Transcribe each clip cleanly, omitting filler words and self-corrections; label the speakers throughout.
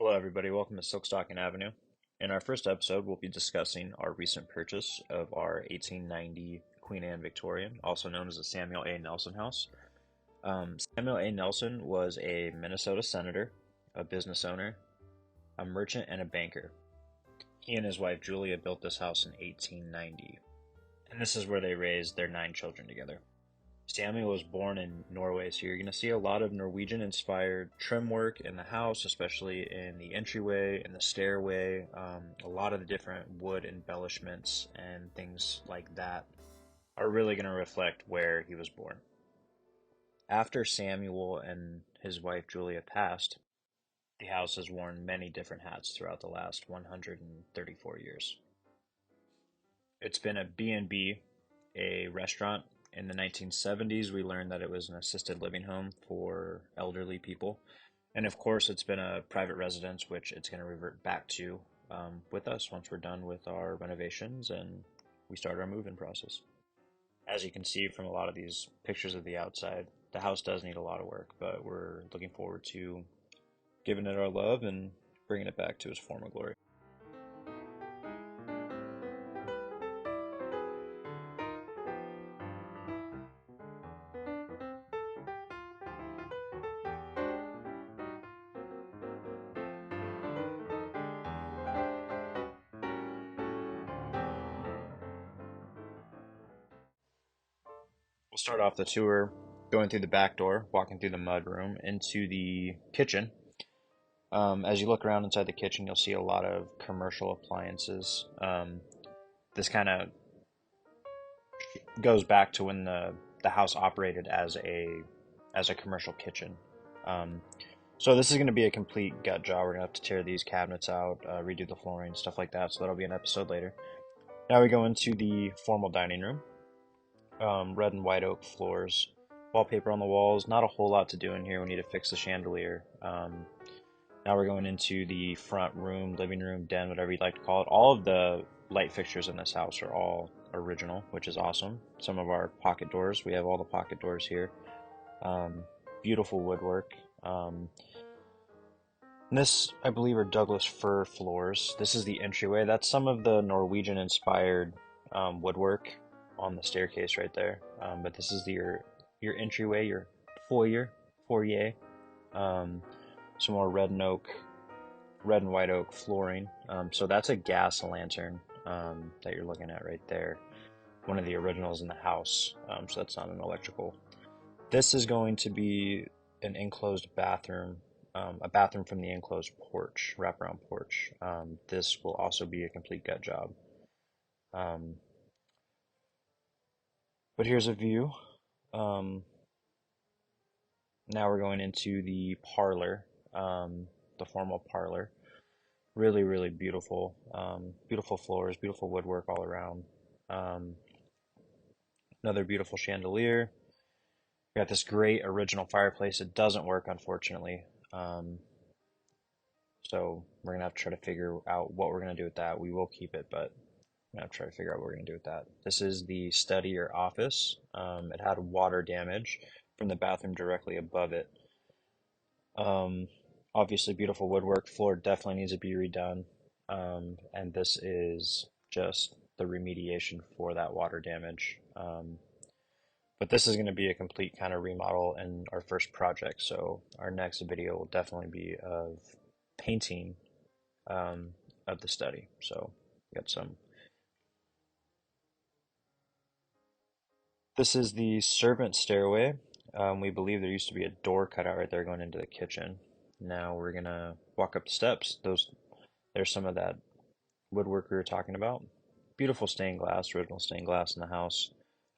Speaker 1: Hello, everybody. Welcome to Silkstocking Avenue. In our first episode, we'll be discussing our recent purchase of our 1890 Queen Anne Victorian, also known as the Samuel A. Nelson House. Samuel A. Nelson was a Minnesota senator, a business owner, a merchant, and a banker. He and his wife Julia built this house in 1890, and this is where they raised their 9 children together. Samuel was born in Norway, so you're going to see a lot of Norwegian-inspired trim work in the house, especially in the entryway and the stairway. A lot of the different wood embellishments and things like that are really going to reflect where he was born. After Samuel and his wife Julia passed, the house has worn many different hats throughout the last 134 years. It's been a B&B, a restaurant. In the 1970s, we learned that it was an assisted living home for elderly people. And of course, it's been a private residence, which it's going to revert back to with us once we're done with our renovations and we start our move-in process. As you can see from a lot of these pictures of the outside, the house does need a lot of work, but we're looking forward to giving it our love and bringing it back to its former glory. We'll start off the tour going through the back door, walking through the mud room into the kitchen. As you look around inside the kitchen, you'll see a lot of commercial appliances. This kind of goes back to when the house operated as a commercial kitchen. So this is going to be a complete gut job. We're going to have to tear these cabinets out, redo the flooring, stuff like that. So that'll be an episode later. Now we go into the formal dining room. Red and white oak floors, wallpaper on the walls. Not a whole lot to do in here. We need to fix the chandelier. Now we're going into the front room, living room, den, whatever you'd like to call it. All of the light fixtures in this house are all original, which is awesome. Some of our pocket doors, we have all the pocket doors here. Beautiful woodwork. This, I believe, are Douglas fir floors. This is the entryway. That's some of the Norwegian-inspired woodwork on the staircase right there. But this is your entryway, your foyer. Some more red and white oak flooring. So that's a gas lantern that you're looking at right there. One of the originals in the house. So that's not an electrical. This is going to be an enclosed bathroom, a bathroom from the enclosed porch, wraparound porch. This will also be a complete gut job. But here's a view. Now we're going into the parlor, the formal parlor. Really, really beautiful. Beautiful floors, beautiful woodwork all around. Another beautiful chandelier. We got this great original fireplace. It doesn't work, unfortunately. So we're gonna have to try to figure out what we're gonna do with that. We will keep it, but I'm gonna try to figure out what we're gonna do with that. This is the study or office. It had water damage from the bathroom directly above it. Obviously beautiful woodwork. Floor definitely needs to be redone. And this is just the remediation for that water damage. But this is going to be a complete kind of remodel in our first project. So our next video will definitely be of painting of the study. So we got some. This is the servant stairway. We believe there used to be a door cut out right there going into the kitchen. Now we're gonna walk up the steps. There's some of that woodwork we were talking about. Beautiful stained glass, original stained glass in the house.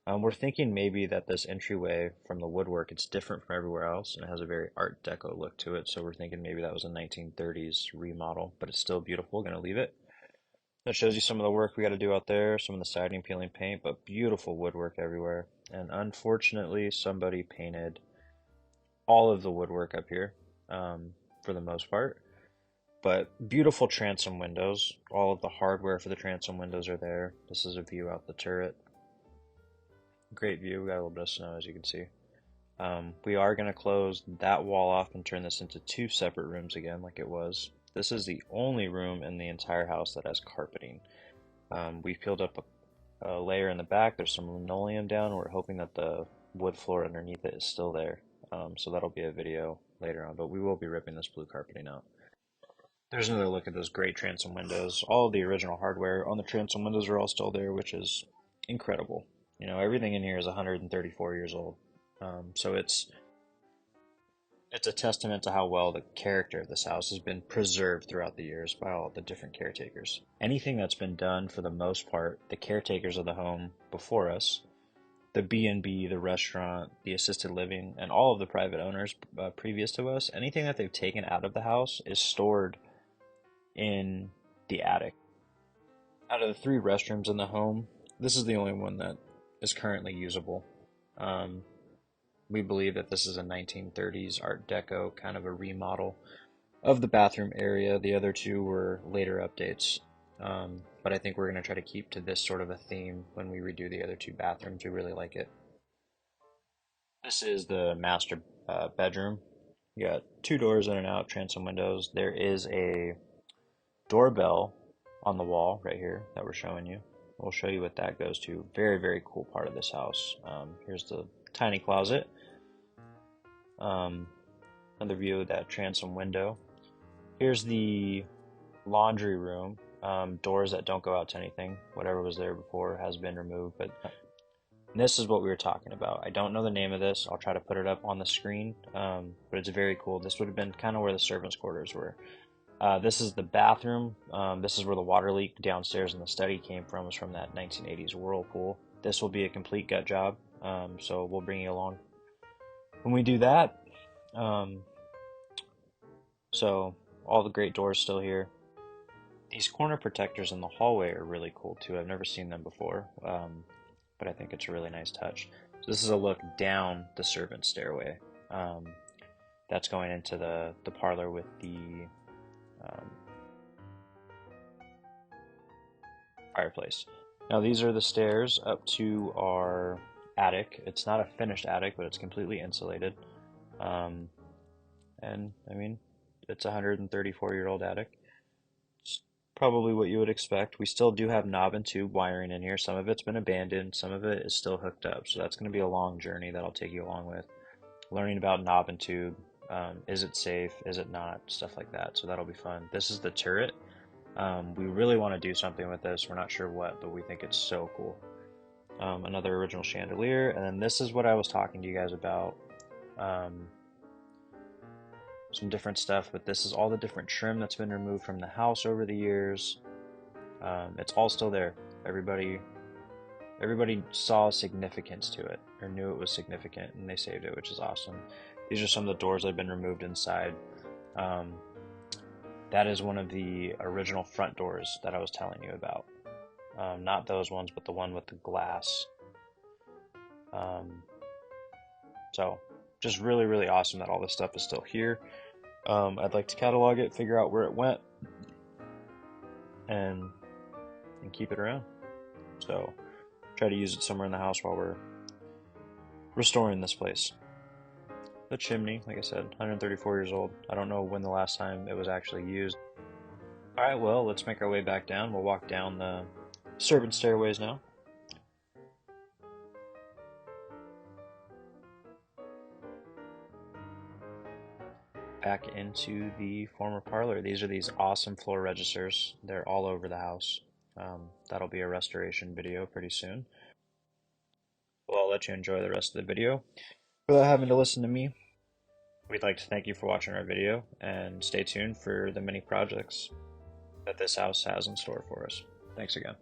Speaker 1: We're thinking maybe that this entryway from the woodwork, it's different from everywhere else and it has a very Art Deco look to it. So we're thinking maybe that was a 1930s remodel, but it's still beautiful. Gonna leave it. That shows you some of the work we got to do out there, some of the siding, peeling paint, but beautiful woodwork everywhere. And unfortunately, somebody painted all of the woodwork up here for the most part. But beautiful transom windows. All of the hardware for the transom windows are there. This is a view out the turret. Great view. We got a little bit of snow, as you can see. We are going to close that wall off and turn this into 2 separate rooms again like it was. This is the only room in the entire house that has carpeting. We peeled up a layer in the back. There's some linoleum down. We're hoping that the wood floor underneath it is still there. So that'll be a video later on, but we will be ripping this blue carpeting out. There's another look at those great transom windows. All of the original hardware on the transom windows are all still there, which is incredible. You know, everything in here is 134 years old. So it's a testament to how well the character of this house has been preserved throughout the years by all the different caretakers. Anything that's been done, for the most part, the caretakers of the home before us, the B&B, the restaurant, the assisted living, and all of the private owners previous to us, anything that they've taken out of the house is stored in the attic. Out of the 3 restrooms in the home, this is the only one that is currently usable. We believe that this is a 1930s Art Deco kind of a remodel of the bathroom area. The other 2 were later updates, but I think we're going to try to keep to this sort of a theme when we redo the other 2 bathrooms. We really like it. This is the master bedroom. You got 2 doors in and out, transom windows. There is a doorbell on the wall right here that we're showing you. We'll show you what that goes to. Very, very cool part of this house. Here's the tiny closet. Another view of that transom window. Here's the laundry room. Doors that don't go out to anything. Whatever was there before has been removed, but this is what we were talking about. I don't know the name of this. I'll try to put it up on the screen, but it's very cool. This would have been kind of where the servants' quarters were. This is the bathroom. This is where the water leak downstairs in the study came from. It was from that 1980s whirlpool. This will be a complete gut job, so we'll bring you along when we do that. So all the great doors still here. These corner protectors in the hallway are really cool too. I've never seen them before, but I think it's a really nice touch. So this is a look down the servant stairway. That's going into the parlor with the fireplace. Now these are the stairs up to our attic. It's not a finished attic, but it's completely insulated. And I mean, it's a 134-year-old attic. It's probably what you would expect. We still do have knob and tube wiring in here. Some of it's been abandoned, some of it is still hooked up. So that's going to be a long journey that I'll take you along with. Learning about knob and tube. Is it safe? Is it not? Stuff like that. So that'll be fun. This is the turret. We really want to do something with this. We're not sure what, but we think it's so cool. Another original chandelier. And then this is what I was talking to you guys about. Some different stuff, but this is all the different trim that's been removed from the house over the years. It's all still there. Everybody saw significance to it, or knew it was significant, and they saved it, which is awesome. These are some of the doors that have been removed inside. That is one of the original front doors that I was telling you about. Not those ones, but the one with the glass. So just really, really awesome that all this stuff is still here. I'd like to catalog it, figure out where it went, and keep it around. So try to use it somewhere in the house while we're restoring this place. The chimney, like I said, 134 years old. I don't know when the last time it was actually used. Alright, well, let's make our way back down. We'll walk down the servant stairways now. Back into the former parlor. These are these awesome floor registers. They're all over the house. That'll be a restoration video pretty soon. Well, I'll let you enjoy the rest of the video without having to listen to me. We'd like to thank you for watching our video, and stay tuned for the many projects that this house has in store for us. Thanks again.